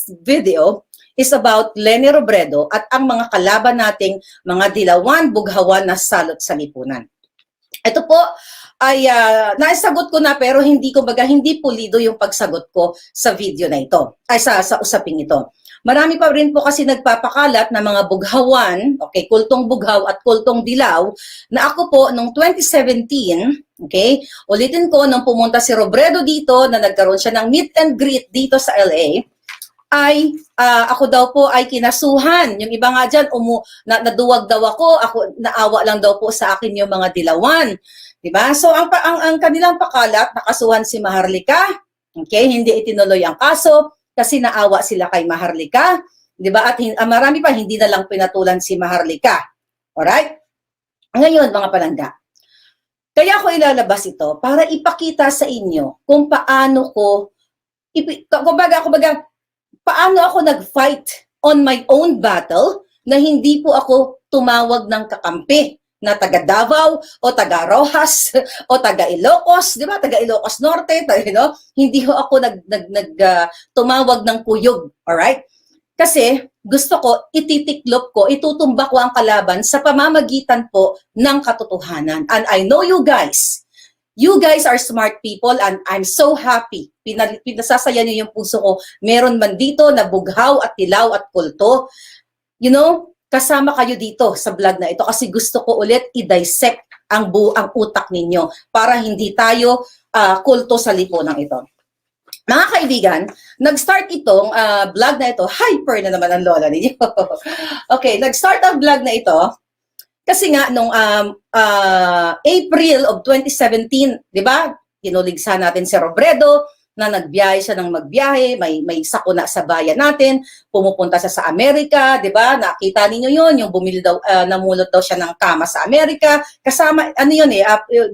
this video is about Leni Robredo at ang mga kalaban nating mga dilawan, bughawan na salot sa lipunan. Ito po ay naisagot ko na pero hindi pulido yung pagsagot ko sa video na ito, ay sa usaping ito. Marami pa rin po kasi nagpapakalat na mga bughawan, okay, kultong bughaw at kultong dilaw, na ako po noong 2017, okay, ulitin ko, nung pumunta si Robredo dito, na nagkaroon siya ng meet and greet dito sa LA, ay ako daw po ay kinasuhan. Yung iba nga dyan, naduwag daw ako, naawa lang daw po sa akin yung mga dilawan. Diba? So ang kanilang pakalat, nakasuhan si Maharlika, okay, hindi itinuloy ang kaso, kasi naawa sila kay Maharlika, 'di ba? At marami pa hindi na lang pinatulan si Maharlika. Alright? Ngayon, mga palangga. Kaya ko ilalabas ito para ipakita sa inyo kung paano paano ako nag-fight on my own battle na hindi po ako tumawag ng kakampi na taga Davao o taga Rojas o taga Ilocos, di ba? Taga Ilocos Norte, hindi ho ako tumawag ng kuyog, alright? Kasi gusto ko, ititiklop ko, itutumba ko ang kalaban sa pamamagitan po ng katotohanan. And I know you guys are smart people and I'm so happy. Pinasasaya niyo yung puso ko. Meron man dito na bughaw at tilaw at kulto. Kasama kayo dito sa vlog na ito kasi gusto ko ulit i-dissect ang utak ninyo para hindi tayo kulto sa lipunan ito. Mga kaibigan, nag-start itong vlog na ito. Hyper na naman ang lola ninyo. Okay, nag-start ang vlog na ito kasi nga nung April of 2017, di ba? Tinuligsa natin si Robredo na nagbiyahe siya ng magbiyahe, may sakuna sa bayan natin, pumupunta siya sa Amerika, 'di ba? Nakita niyo 'yon, yung namulot daw siya ng kama sa Amerika. Kasama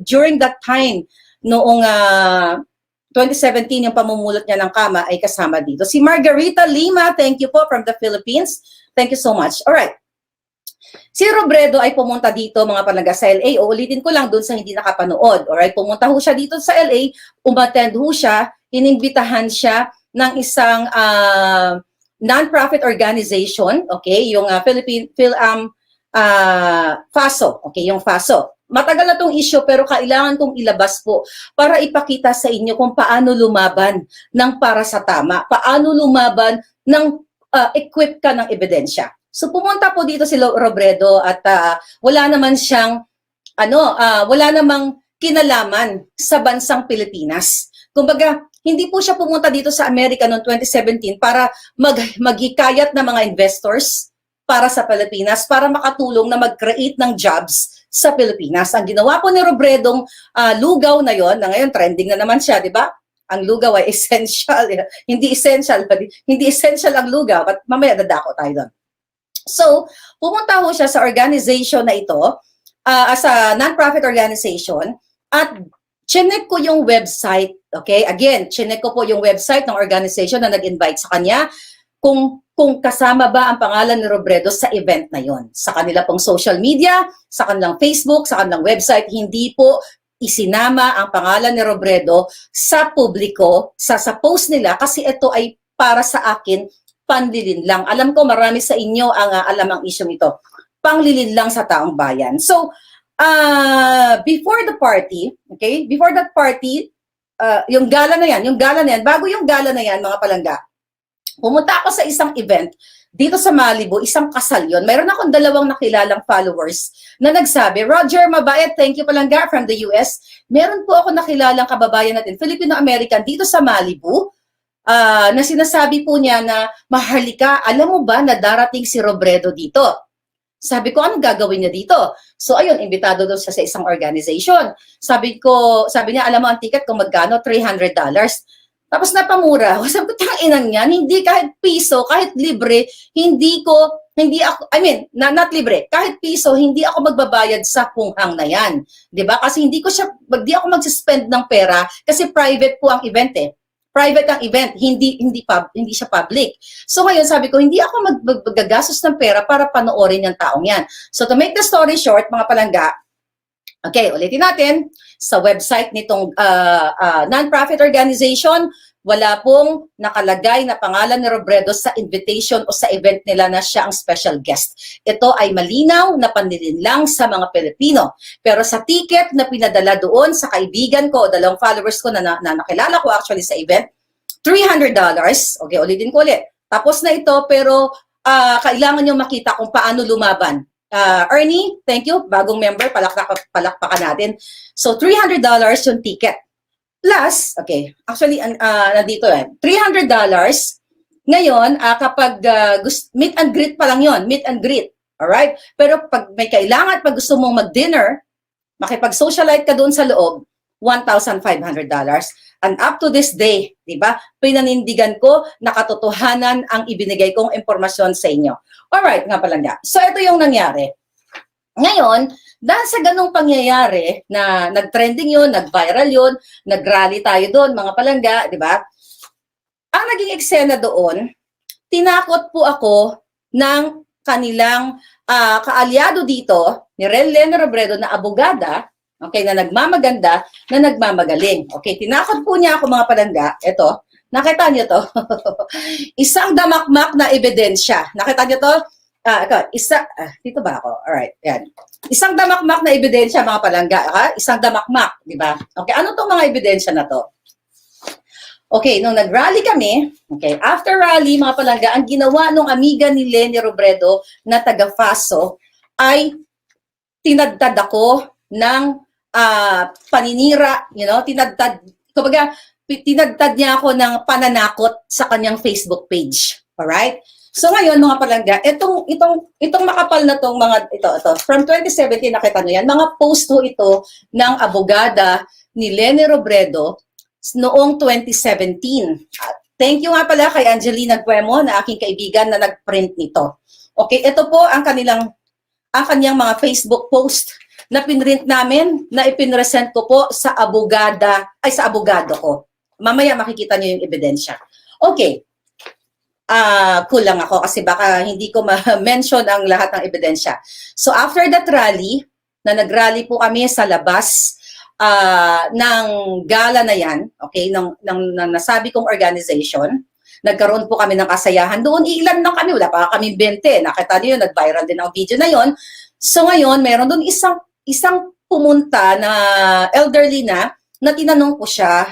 during that time noong 2017 yung pamumulot niya ng kama ay kasama dito. Si Margarita Lima, thank you po from the Philippines. Thank you so much. All right. Si Robredo ay pumunta dito mga palangga sa LA. Uulitin ko lang doon sa hindi nakapanood. Alright, pumunta ho siya dito sa LA, umattend ho siya, inimbitahan siya ng isang non-profit organization, okay, yung FASO, okay, yung FASO. Matagal na tong issue pero kailangan kong ilabas po para ipakita sa inyo kung paano lumaban ng para sa tama, paano lumaban ng equip ka ng ebidensya. So pumunta po dito si Robredo at wala naman siyang wala namang kinalaman sa bansang Pilipinas. Kumbaga, hindi po siya pumunta dito sa Amerika noong 2017 para maghikayat ng mga investors para sa Pilipinas, para makatulong na mag-create ng jobs sa Pilipinas. Ang ginawa po ni Robredong lugaw na yon, na ngayon trending na naman siya, di ba? Ang lugaw ay essential. Hindi essential ang lugaw, at mamaya dadako tayo doon. So, pumunta ho siya sa organization na ito, as a non-profit organization, at chinek ko yung website, okay? Again, chinek ko po yung website ng organization na nag-invite sa kanya, kung kasama ba ang pangalan ni Robredo sa event na yon. Sa kanila pong social media, sa kanilang Facebook, sa kanilang website, hindi po isinama ang pangalan ni Robredo sa publiko, sa post nila, kasi ito ay para sa akin, panlilin lang. Alam ko marami sa inyo ang alam ang isyong ito. Panglilin lang sa taong bayan. So, before the party, okay? Before that party, yung gala na yan, bago yung gala na yan, mga palangga, pumunta ako sa isang event dito sa Malibu, isang kasal yun. Mayroon akong dalawang nakilalang followers na nagsabi, Roger Mabayat, thank you palangga from the US. Meron po ako nakilalang kababayan natin, Filipino-American, dito sa Malibu, na sinasabi po niya na, Maharlika, alam mo ba na darating si Robredo dito? Sabi ko, anong gagawin niya dito? So ayun, imbitado daw siya sa isang organization. Sabi niya, alam mo ang ticket kung magkano? $300. Tapos napamura. Sabi ko, tanginang yan, hindi kahit piso, kahit libre, not libre, kahit piso, hindi ako magbabayad sa punghang na yan. 'Di ba? Kasi hindi ako mag-spend ng pera kasi private po ang event eh. Private ang event, hindi siya public. So ngayon sabi ko, hindi ako maggagastos ng pera para panoorin yung taong yan. So to make the story short, mga palangga, okay, ulitin natin, sa website nitong non-profit organization, wala pong nakalagay na pangalan ni Robredo sa invitation o sa event nila na siya ang special guest. Ito ay malinaw na panlilinlang sa mga Pilipino. Pero sa ticket na pinadala doon sa kaibigan ko, dalawang followers ko na nakilala ko actually sa event, $300. Okay, ulitin ko ulit. Tapos na ito, pero kailangan nyo makita kung paano lumaban. Ernie, thank you. Bagong member, palakpakan natin. So, $300 yung ticket. Plus, okay, actually, nandito yan. $300, ngayon, kapag meet and greet pa lang yon, meet and greet. Alright? Pero pag may kailangan, pag gusto mong mag-dinner, makipag-socialite ka doon sa loob, $1,500. And up to this day, di ba, pinanindigan ko na katotohanan ang ibinigay kong impormasyon sa inyo. Alright, nga pala nga. So, ito yung nangyari. Ngayon, dahil sa ganung pangyayari na nag-trending yun, nag-viral yun, nag-rally tayo doon, mga palangga, di ba? Ang naging eksena doon, tinakot po ako ng kanilang kaalyado dito, ni Leni Robredo na abogada, okay, na nagmamaganda, na nagmamagaling. Okay, tinakot po niya ako mga palangga, ito, nakita niyo to? Isang damakmak na ebidensya. Nakita niyo to? Dito ba ako? Alright, yan. Isang damakmak na ebidensya, mga palangga. Isang damakmak, di ba? Okay, ano tong mga ebidensya na to? Okay, nung nag-rally kami, okay, after rally, mga palangga, ang ginawa nung amiga ni Leni Robredo na taga-FASO ay tinadtad ako ng paninira, you know, tinadtad niya ako ng pananakot sa kanyang Facebook page. Alright? So ngayon, mga palangga, itong makapal na tong mga, ito, from 2017, nakita nyo yan, mga post ho ito ng abogada ni Leni Robredo noong 2017. Thank you nga pala kay Angelina Guemo, na aking kaibigan na nag-print nito. Okay, ito po ang kanyang mga Facebook post na pinrint namin, na ipinresent ko po sa abogado ko. Mamaya makikita niyo yung ebidensya. Okay. Kulang ako kasi baka hindi ko ma-mention ang lahat ng ebidensya. So after that rally, na nag-rally po kami sa labas ng gala na yan, okay, ng nasabi kong organization, nagkaroon po kami ng kasayahan doon. Ilan lang kami, wala pa kami 20. Nakita niyo, nag-viral din ang video na yon. So ngayon, meron doon isang pumunta na elderly na tinanong ko siya,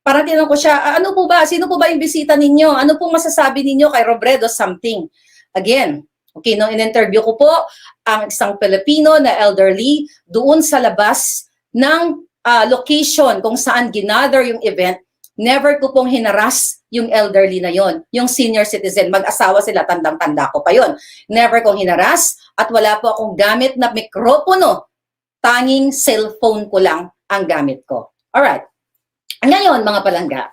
parang tinanong ko siya, ano po ba, sino po ba yung bisita ninyo? Ano pong masasabi ninyo kay Robredo something? Again, okay, nung in-interview ko po ang isang Pilipino na elderly doon sa labas ng location kung saan ginather yung event, never ko pong hinaras yung elderly na yon, yung senior citizen. Mag-asawa sila, tandang-tanda ko pa yon. Never kong hinaras at wala po akong gamit na mikropono. Tanging cellphone ko lang ang gamit ko. Alright. Ngayon, mga palangga,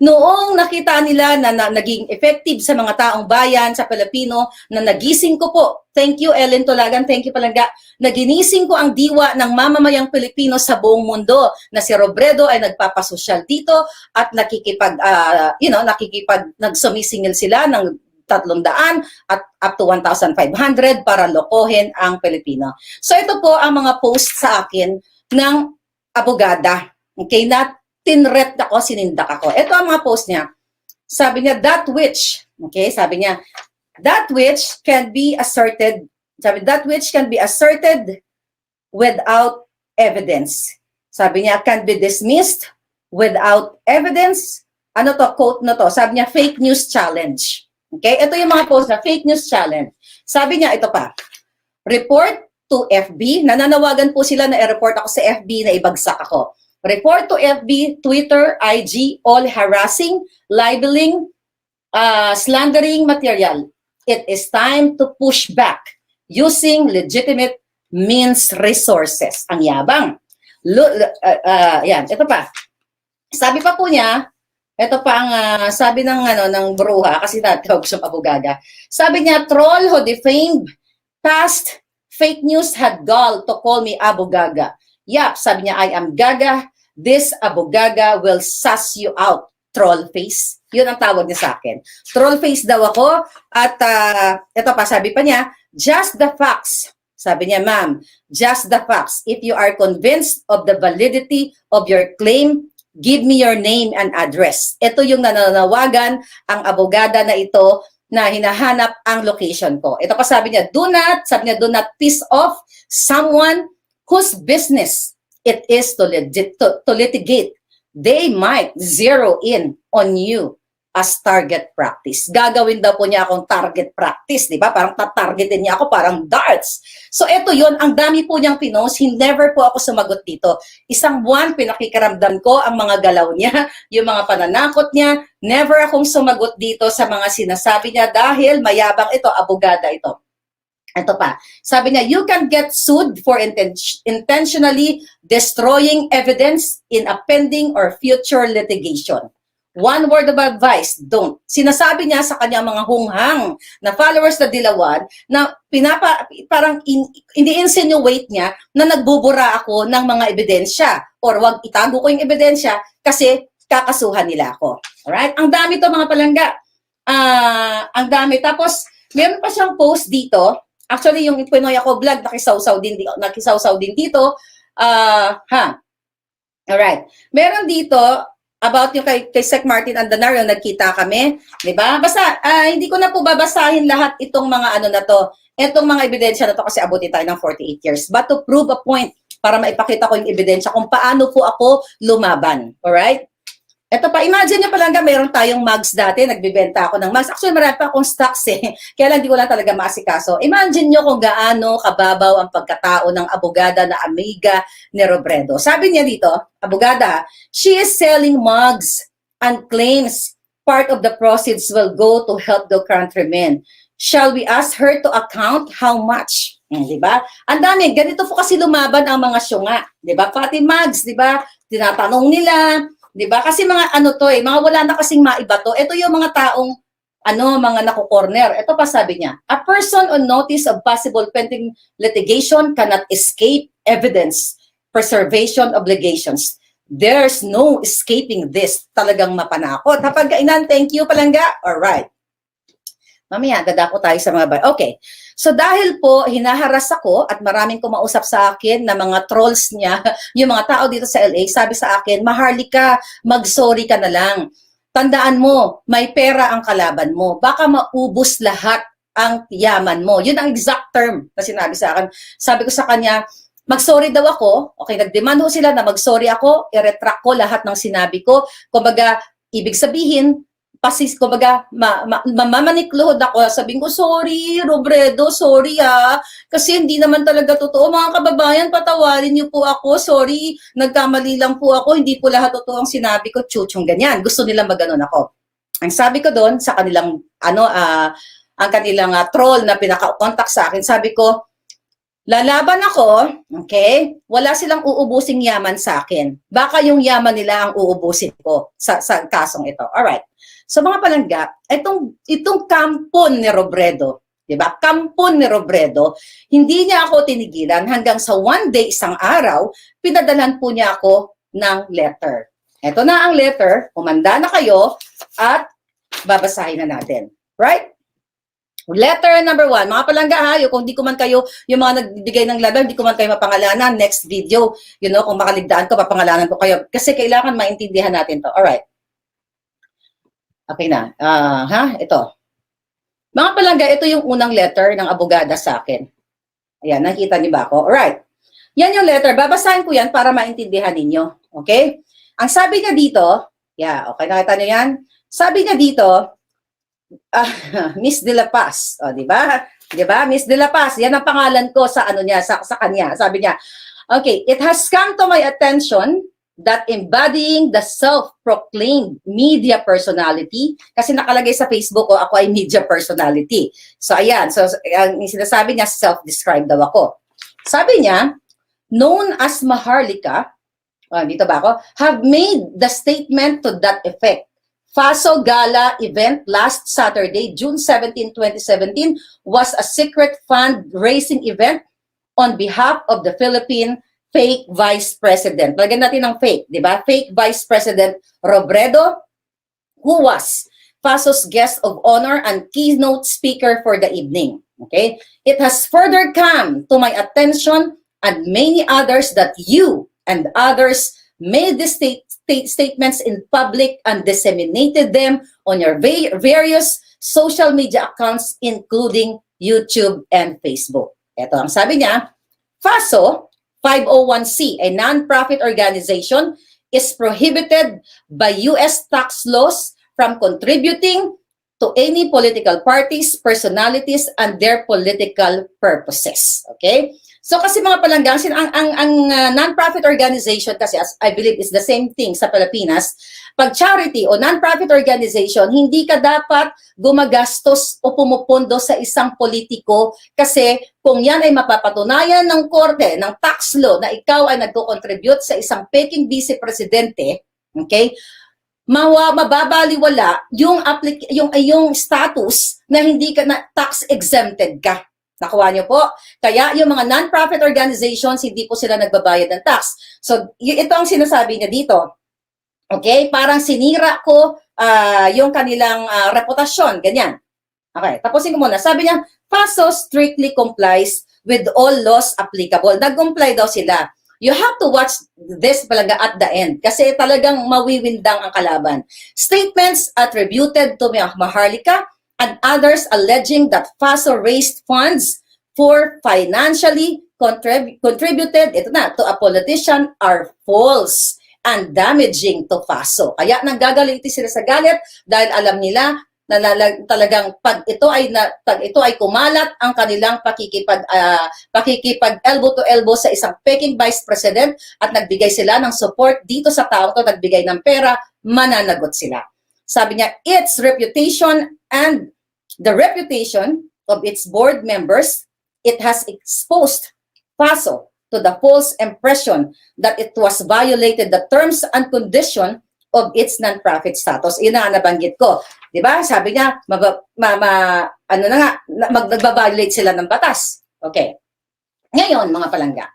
noong nakita nila na naging effective sa mga taong bayan, sa Pilipino, na nagising ko po, thank you Ellen Tolagan, thank you palangga, naginising ko ang diwa ng mamamayang Pilipino sa buong mundo, na si Robredo ay nagpapasosyal dito at nagsumisingil sila ng 300 at up to 1,500 para lokohin ang Pilipino. So ito po ang mga post sa akin ng abogada. Okay, na tinret ako, sinindak ako. Ito ang mga post niya. Sabi niya, that which, okay, sabi niya, that which can be asserted, without evidence. Sabi niya, can be dismissed without evidence. Ano to, quote na to? Sabi niya, fake news challenge. Okay, ito yung mga post na fake news challenge. Sabi niya, ito pa, report to FB, nananawagan po sila na i-report ako sa FB na ibagsak ako. Report to FB, Twitter, IG, all harassing, libeling, slandering material. It is time to push back using legitimate means resources. Ang yabang. Yan, ito pa. Sabi pa po niya, ito pa ang sabi ng bruha, kasi natawag siyang abogada. Sabi niya, troll who defamed past fake news had gall to call me abogaga. Yap, sabi niya, I am gaga. This abogaga will suss you out, troll face. Yun ang tawag niya sa akin. Troll face daw ako. At ito pa, sabi pa niya, just the facts. Sabi niya, ma'am, just the facts. If you are convinced of the validity of your claim, Give me your name and address. Ito yung nananawagan ang abogada na ito na hinahanap ang location ko. Ito pa sabi niya, do not piss off someone whose business it is to litigate. They might zero in on you as target practice. Gagawin daw po niya akong target practice, di ba? Parang tatargetin niya ako, parang darts. So ito yon, ang dami po niyang pinost, never po ako sumagot dito. Isang buwan, pinakikaramdam ko ang mga galaw niya, yung mga pananakot niya, never akong sumagot dito sa mga sinasabi niya dahil mayabang ito, abogada ito. Ito pa, sabi niya, you can get sued for intentionally destroying evidence in a pending or future litigation. One word of advice, don't. Sinasabi niya sa kanyang mga hunghang na followers na dilawan na parang ini-insinuate niya na nagbubura ako ng mga ebidensya or wag itago ko yung ebidensya kasi kakasuhan nila ako. Alright? Ang dami to mga palangga. Ang dami. Tapos, meron pa siyang post dito. Actually, yung Pinoy Ako Vlog, nakisawsaw din dito. Alright. Meron dito, about yung kay Sec Martin Andanar, yung nagkita kami, di ba? Basta, hindi ko na po babasahin lahat itong mga ano na to, itong mga ebidensya na to kasi abutin tayo ng 48 years. But to prove a point, para maipakita ko yung ebidensya kung paano po ako lumaban. Alright? Ito pa, imagine nyo palang mayroon tayong mugs dati, nagbibenta ako ng mugs. Actually, marami pa akong stocks kaya lang di ko lang talaga maasikaso. Imagine nyo kung gaano kababaw ang pagkatao ng abogada na amiga ni Robredo. Sabi niya dito, abogada, she is selling mugs and claims part of the proceeds will go to help the countrymen. Shall we ask her to account how much? Diba? Ang dami, ganito po kasi lumaban ang mga syunga. Diba? Pati mugs, diba? Tinatanong nila, diba? Kasi mga ano to mga wala na kasing maiba to. Ito yung mga taong, mga nakukorner. Ito pa sabi niya, a person on notice of possible pending litigation cannot escape evidence preservation obligations. There's no escaping this. Talagang mapanakot. Kapag kainan, thank you palangga. Alright. Mamaya, dadako tayo sa mga Okay. So dahil po hinaharas ako at maraming kumausap sa akin na mga trolls niya, yung mga tao dito sa LA, sabi sa akin, Maharlika, mag-sorry ka na lang. Tandaan mo, may pera ang kalaban mo. Baka maubos lahat ang yaman mo. Yun ang exact term na sinabi sa akin. Sabi ko sa kanya, mag-sorry daw ako. Okay, nag-demand ho sila na mag-sorry ako, i-retract ko lahat ng sinabi ko. Kumbaga, ibig sabihin, mamaniklohod ako, sabihin ko, sorry, Robredo, sorry kasi hindi naman talaga totoo. Mga kababayan, patawarin niyo po ako, sorry, nagkamali lang po ako, hindi po lahat totoo ang sinabi ko, chuchong ganyan. Gusto nila maganon ako. Ang sabi ko doon, sa kanilang, ang kanilang troll na pinaka-contact sa akin, sabi ko, lalaban ako, okay? Wala silang uubusing yaman sa akin. Baka yung yaman nila ang uubusin ko sa kasong ito. Alright. So mga palangga, itong kampon ni Robredo, di ba? Kampon ni Robredo, hindi niya ako tinigilan hanggang sa one day, isang araw, pinadalan po niya ako ng letter. Ito na ang letter, kumanda na kayo at babasahin na natin. Right? Letter number 1, mga palangga kung di ko man kayo, yung mga nagbigay ng letter, di ko man kayo mapangalanan, next video, kung makaligdaan ko, papangalanan ko kayo. Kasi kailangan maintindihan natin to. Alright. Okay na. Ito. Mga palangga, ito yung unang letter ng abogada sa akin. Ayan, nakita niyo ba ako? Alright. Yan yung letter. Babasahin ko yan para maintindihan ninyo. Okay? Ang sabi niya dito, okay, nakita niyo yan? Sabi niya dito, Miss De La Paz. O, di ba? Di ba? Miss De La Paz. Yan ang pangalan ko sa sa kanya. Sabi niya, okay, it has come to my attention that embodying the self-proclaimed media personality, kasi nakalagay sa Facebook ko, ako ay media personality. So, ayan. So, ang sinasabi niya, self-described daw ako. Sabi niya, known as Maharlika, dito ba ako, have made the statement to that effect. FASO Gala event last Saturday, June 17, 2017, was a secret fundraising event on behalf of the Philippine fake Vice President. Lagyan natin ng fake, di ba? Fake Vice President Robredo, who was FASO's guest of honor and keynote speaker for the evening. Okay? It has further come to my attention and many others that you and others made this statements in public and disseminated them on your various social media accounts, including YouTube and Facebook. Ito ang sabi niya, FASO 501c, a non-profit organization, is prohibited by U.S. tax laws from contributing to any political parties, personalities, and their political purposes. Okay? So kasi mga palangga, ang non-profit organization kasi, as I believe is the same thing sa Pilipinas, pag charity o non-profit organization, hindi ka dapat gumagastos o pumupondo sa isang politiko kasi kung yan ay mapapatunayan ng korte, ng tax law na ikaw ay nagko-contribute sa isang peking vice presidente, okay, mababaliwala yung status na hindi ka na tax exempted ka. Nakuha niyo po? Kaya yung mga non-profit organizations, hindi po sila nagbabayad ng tax. So, ito ang sinasabi niya dito. Okay? Parang sinira ko yung kanilang reputasyon. Ganyan. Okay. Tapusin ko muna. Sabi niya, FASO strictly complies with all laws applicable. Nag-comply daw sila. You have to watch this talaga at the end kasi talagang mawiwindang ang kalaban. Statements attributed to Maharlika and others alleging that FASO raised funds for financially contributed to a politician are false and damaging to FASO. Kaya nanggagaliti sila sa galit dahil alam nila na talagang pag ito ay kumalat ang kanilang pakikipag elbow to elbow sa isang peking vice president at nagbigay sila ng support dito sa taong to, nagbigay ng pera, mananagot sila. Sabi niya, its reputation and the reputation of its board members, it has exposed FASO to the false impression that it was violated the terms and condition of its non-profit status. Yun na nabanggit ko. Diba? Sabi niya, magbabiolate sila ng batas. Okay. Ngayon, mga palangga.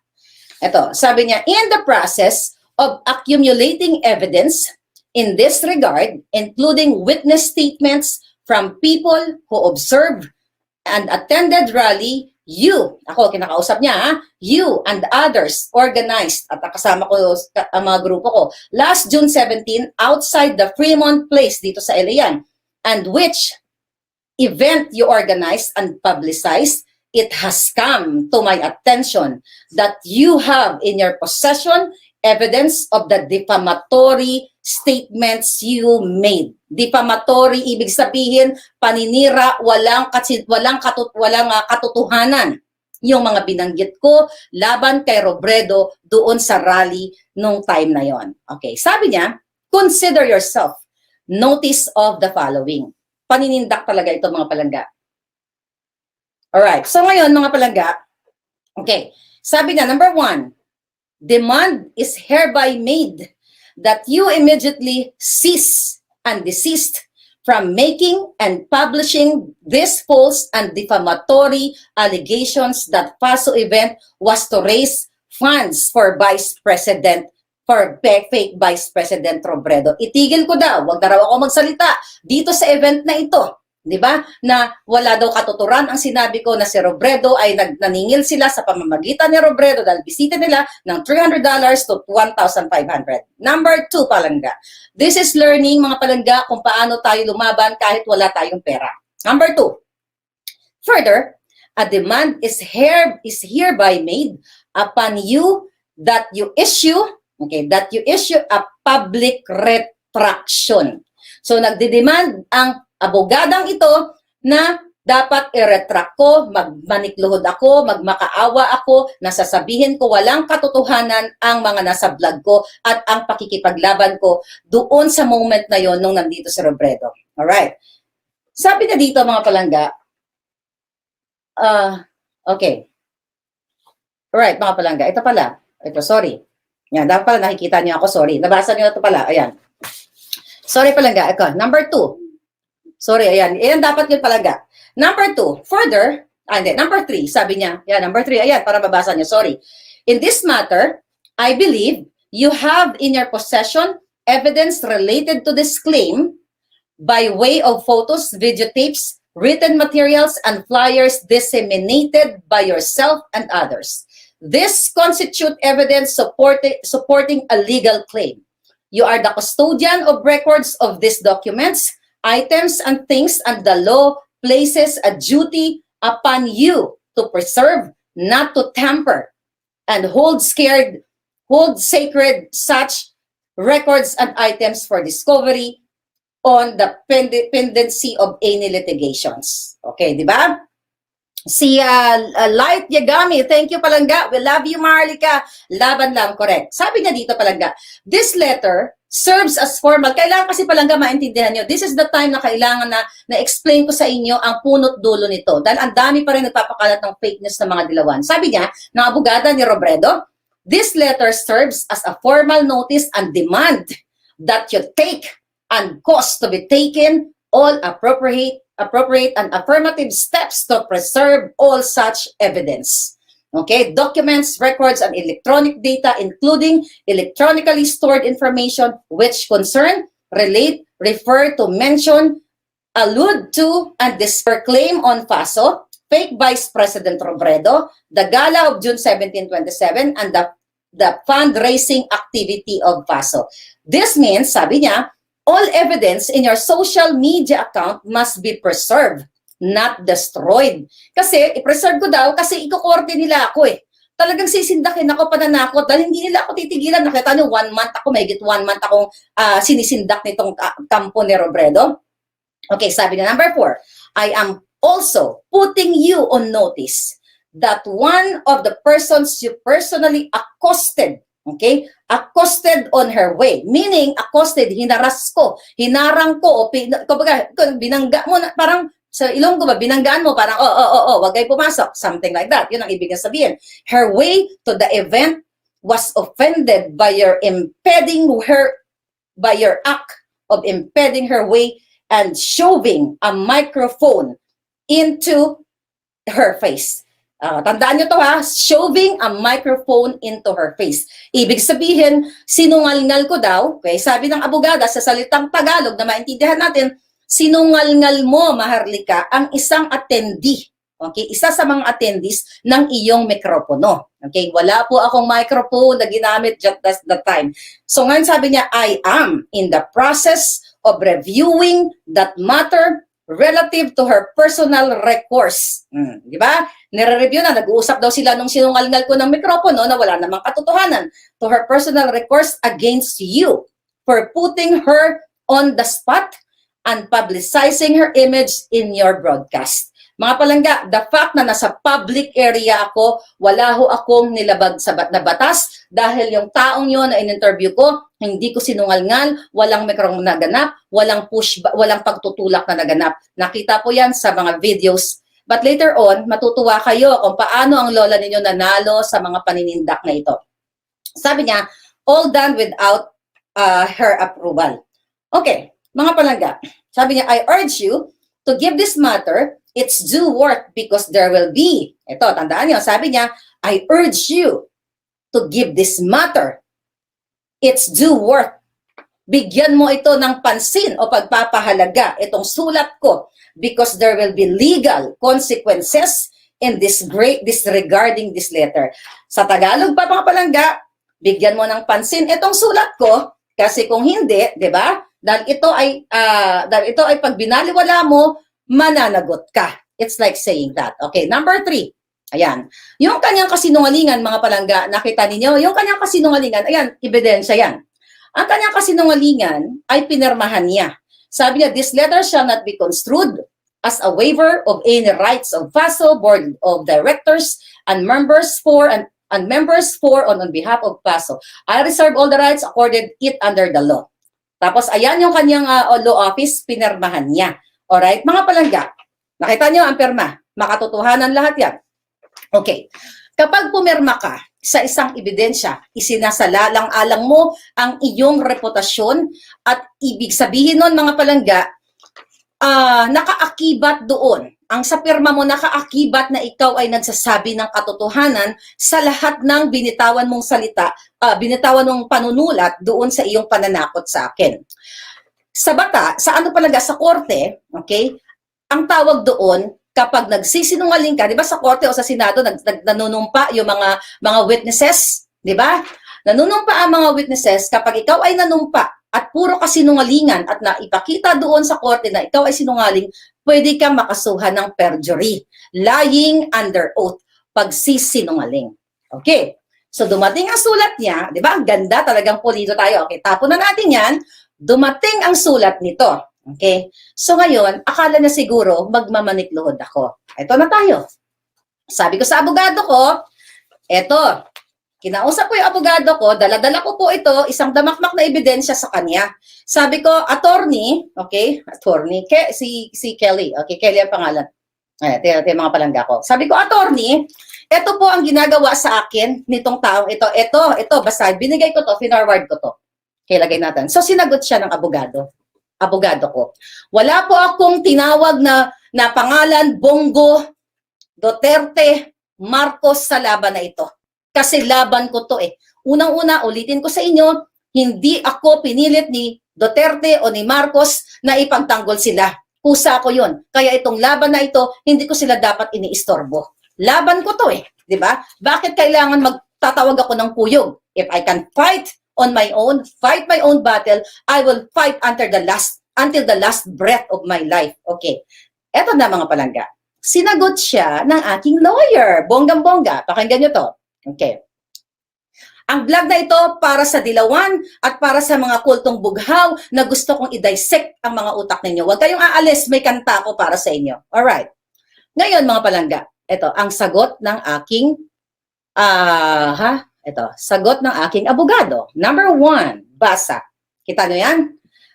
Ito, sabi niya, in the process of accumulating evidence in this regard, including witness statements from people who observed and attended rally, ako, kinakausap niya, you and others organized, at kasama ko ang mga grupo ko, last June 17, outside the Fremont Place, dito sa Elian, and which event you organized and publicized, it has come to my attention that you have in your possession evidence of the defamatory statements you made. Defamatory, ibig sabihin, paninira, walang katotohanan. Yung mga binanggit ko, laban kay Robredo doon sa rally nung time na yon. Okay, sabi niya, consider yourself notice of the following. Paninindak talaga ito, mga palangga. Alright, so ngayon, mga palangga, okay, sabi niya, number 1, demand is hereby made that you immediately cease and desist from making and publishing these false and defamatory allegations that FASO event was to raise funds for fake Vice President Robredo. Itigil ko daw, wag na raw ako magsalita dito sa event na ito. Di ba? Na wala daw katuturan ang sinabi ko na si Robredo ay naningil sila sa pamamagitan ni Robredo dahil bisita nila ng $300 to $1,500. Number 2, palangga. This is learning, mga palangga, kung paano tayo lumaban kahit wala tayong pera. Number 2. Further, a demand is hereby made upon you that you issue a public retraction. So nagdedemand ang abogadang ito na dapat i-retract ko, magmanikluhod ako, magmakaawa ako, nasasabihin ko walang katotohanan ang mga nasa vlog ko at ang pakikipaglaban ko doon sa moment na yon nung nandito si Robredo. Alright. Sabi na dito, mga palangga, okay. Alright, mga palangga, ito pala. Ito, sorry. Yan, dapat pala nakikita niyo ako, sorry. Nabasa niyo ito pala, ayan. Sorry palangga, ito, number 2. Sorry, ayan. Ayan, dapat yun palangga. Number 2, further, number 3, sabi niya. Yan, number 3, ayan, para mabasa niyo, sorry. In this matter, I believe you have in your possession evidence related to this claim by way of photos, videotapes, written materials, and flyers disseminated by yourself and others. This constitute evidence supporting a legal claim. You are the custodian of records of these documents, items, and things, and the law places a duty upon you to preserve, not to tamper, and hold sacred such records and items for discovery on the pendency of any litigations. Okay, di ba? Si Light Yagami, thank you Palangga. We love you, Marlica. Laban lang, correct. Sabi niya dito Palangga, this letter serves as formal. Kailangan kasi Palangga maintindihan nyo. This is the time na kailangan na-explain ko sa inyo ang punot dulo nito. Dahil ang dami pa rin nagpapakalat ng fake news ng mga dilawan. Sabi niya, ng abogada ni Robredo, this letter serves as a formal notice and demand that you take and cause to be taken all appropriate and affirmative steps to preserve all such evidence. Okay, documents, records, and electronic data, including electronically stored information which concern, relate, refer to, mention, allude to, and disper claim on FASO, fake Vice President Robredo, the gala of June 17, 27, and the fundraising activity of FASO. This means, sabi niya, all evidence in your social media account must be preserved, not destroyed. Kasi, i-preserve ko daw kasi ikukorte nila ako eh. Talagang sisindakin ako, pananakot, dahil hindi nila ako titigilan. Nakita nyo, 1 month ako, mahigit 1 month akong sinisindak nitong kampo ni Robredo. Okay, sabi niya, number 4, I am also putting you on notice that one of the persons you personally accosted, okay, accosted on her way. Meaning, accosted, hinaras ko, hinarang ko, o kumbaga, binangga mo, na, parang sa Ilonggo ba, binanggaan mo, parang, wag kayo pumasok, something like that. Yun ang ibig sabihin. Her way to the event was offended by your act of impeding her way and shoving a microphone into her face. Tandaan nyo to ha, shoving a microphone into her face. Ibig sabihin, sinungalngal ko daw, okay, sabi ng abogada sa salitang Tagalog na maintindihan natin, sinungalngal mo, Maharlika, ang isang attendee. Okay, isa sa mga attendees ng iyong mikropono. Okay, wala po akong microphone na ginamit just at that time. So ngayon sabi niya, I am in the process of reviewing that matter relative to her personal recourse. Di ba? Nire-review na, nag-uusap daw sila nung sinungalngal ko ng mikropono na wala namang katotohanan. To her personal recourse against you for putting her on the spot and publicizing her image in your broadcast. Mga palangga, the fact na nasa public area ako, wala ho akong nilabag sa na batas dahil yung taong yon na in-interview ko, hindi ko sinungalngal, walang mikrong naganap, walang walang pagtutulak na naganap. Nakita po yan sa mga videos. But later on, matutuwa kayo kung paano ang lola ninyo nanalo sa mga paninindak na ito. Sabi niya, all done without her approval. Okay, mga palangga, sabi niya, I urge you to give this matter its due worth because there will be, ito, tandaan niyo, sabi niya, I urge you to give this matter its due worth. Bigyan mo ito ng pansin o pagpapahalaga, itong sulat ko, because there will be legal consequences in disregarding this letter. Sa Tagalog pa mga palangga, bigyan mo ng pansin itong sulat ko, kasi kung hindi, di ba? Dahil ito ay pag binaliwala mo, mananagot ka. It's like saying that. Okay, number 3. Ayan. Yung kanyang kasinungalingan, mga palangga, nakita ninyo, yung kanyang kasinungalingan, ayan, ebidensya yan. Ang kanyang kasinungalingan ay pinirmahan niya. Sabi niya, this letter shall not be construed as a waiver of any rights of FASO, Board of Directors, and members for on behalf of FASO. I reserve all the rights accorded it under the law. Tapos, ayan yung kanyang law office, pinirmahan niya. Alright, mga palangga, nakita niyo ang pirma, makatotohanan lahat yan. Okay, kapag pumirma ka sa isang ebidensya, isinasalalang-alang mo ang iyong reputasyon at ibig sabihin nun mga palangga, nakaakibat doon. Ang sa pirma mo, nakaakibat na ikaw ay nagsasabi ng katotohanan sa lahat ng binitawan mong salita, binitawan mong panunulat doon sa iyong pananakot sa akin. Sa sa korte, okay, ang tawag doon, kapag nagsisinungaling ka, di ba sa korte o sa Senado, nanunumpa yung mga witnesses, di ba? Nanunumpa ang mga witnesses kapag ikaw ay nanumpa at puro kasinungalingan at naipakita doon sa korte na ikaw ay sinungaling, pwede kang makasuhan ng perjury, lying under oath, pagsisinungaling. Okay. So dumating ang sulat niya, di ba? Ang ganda, talagang pulido tayo. Okay, tapon na natin yan. Dumating ang sulat nito. Okay? So ngayon, akala na siguro magmamanikluhod ako. Ito na tayo. Sabi ko sa abogado ko, eto, kinausap ko yung abogado ko, dala-dala ko po ito, isang damakmak na ebidensya sa kanya. Sabi ko, attorney, okay, attorney, si Kelly, okay, Kelly ang pangalan. Ito yung mga palangga ko. Sabi ko, attorney, ito po ang ginagawa sa akin nitong taong ito. Ito, basta binigay ko to, finorward ko to. Okay, lagay natin. So, sinagot siya ng abogado. Abogado ko. Wala po akong tinawag na pangalan, Bongo, Duterte, Marcos sa laban na ito. Kasi laban ko to eh. Unang-una, ulitin ko sa inyo, hindi ako pinilit ni Duterte o ni Marcos na ipagtanggol sila. Kusa ko yun. Kaya itong laban na ito, hindi ko sila dapat iniistorbo. Laban ko to eh. Di ba? Bakit kailangan magtatawag ako ng puyog? If I can fight on my own, fight my own battle, I will fight until the last breath of my life. Okay. Eto na mga palangga. Sinagot siya ng aking lawyer. Bonggang-bongga. Pakinggan nyo to. Okay. Ang vlog na ito para sa dilawan at para sa mga kultong bughaw na gusto kong i-dissect ang mga utak ninyo. Huwag kayong aalis, may kanta ko para sa inyo. Alright. Ngayon mga palangga, ito ang sagot ng aking sagot ng aking abogado. Number 1, basa. Kita nyo yan?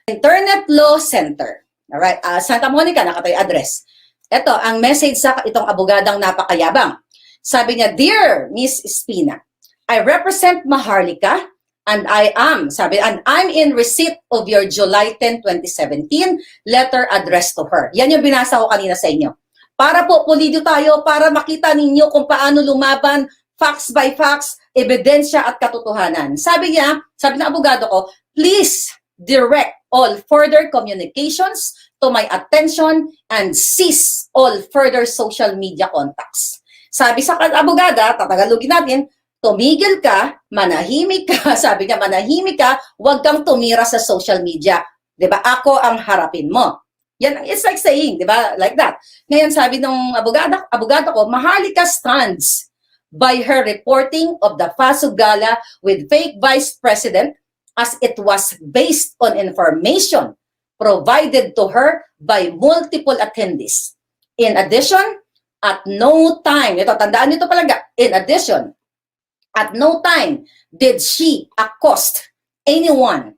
Internet Law Center. Alright, Santa Monica, nakatayo address. Ito, ang message sa itong abogadang napakayabang. Sabi niya, Dear Miss Espina, I represent Maharlika and I'm in receipt of your July 10, 2017 letter addressed to her. Yan yung binasa ko kanina sa inyo. Para po, pulido tayo, para makita ninyo kung paano lumaban, facts by facts, ebidensya at katotohanan. Sabi ng abogado ko, please direct all further communications to my attention and cease all further social media contacts. Sabi sa abogada, tatagalogin natin, tumigil ka, manahimik ka, sabi niya, manahimik ka, huwag kang tumira sa social media. Diba? Ako ang harapin mo. Yan, it's like saying, diba? Like that. Ngayon, sabi ng abogado ko, Maharlika stands by her reporting of the FASU Gala with fake Vice President as it was based on information provided to her by multiple attendees. In addition, at no time, ito, tandaan nito palaga, in addition, at no time did she accost anyone,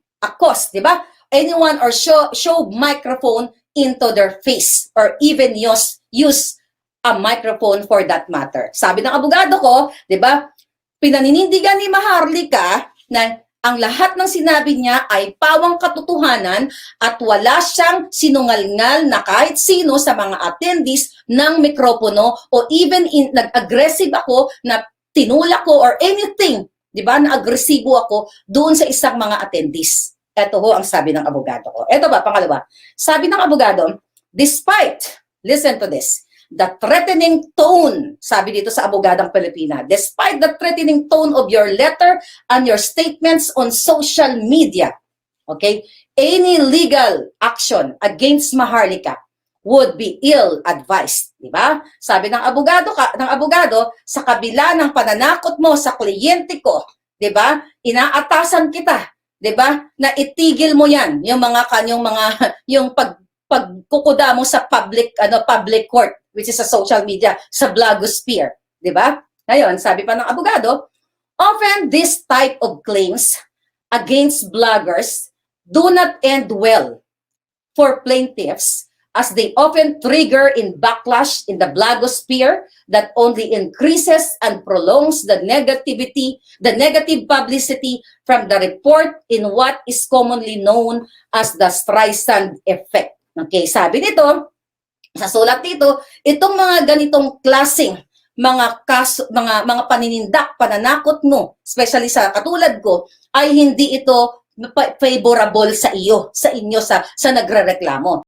di ba? Anyone or show microphone into their face or even use a microphone for that matter. Sabi ng abogado ko, di ba, pinaninindigan ni Maharlika na ang lahat ng sinabi niya ay pawang katotohanan at wala siyang sinungalngal na kahit sino sa mga attendees ng mikropono o even nag-aggressive ako na tinulak ko or anything, di ba, na agresibo ako doon sa isang mga attendees. Ito ho ang sabi ng abogado ko. Ito ba, pangalawa, sabi ng abogado, despite, listen to this, the threatening tone, sabi dito sa abogadang Pilipina, despite the threatening tone of your letter and your statements on social media, okay, any legal action against Maharlika would be ill-advised, di ba? Sabi ng abogado, sa kabila ng pananakot mo sa kliyente ko, di ba? Inaatasan kita, di ba? Na itigil mo 'yan, yung pagkukuda mo sa public court, which is sa social media, sa blogosphere, di ba? Ngayon, sabi pa ng abogado, often this type of claims against bloggers do not end well for plaintiffs as they often trigger in backlash in the blogosphere that only increases and prolongs the negative publicity from the report in what is commonly known as the Streisand effect. Okay, sabi nito, sa sulat dito, itong mga ganitong klaseng mga kaso, mga paninindak, pananakot mo, especially sa katulad ko, ay hindi ito favorable sa inyo, sa nagrereklamo.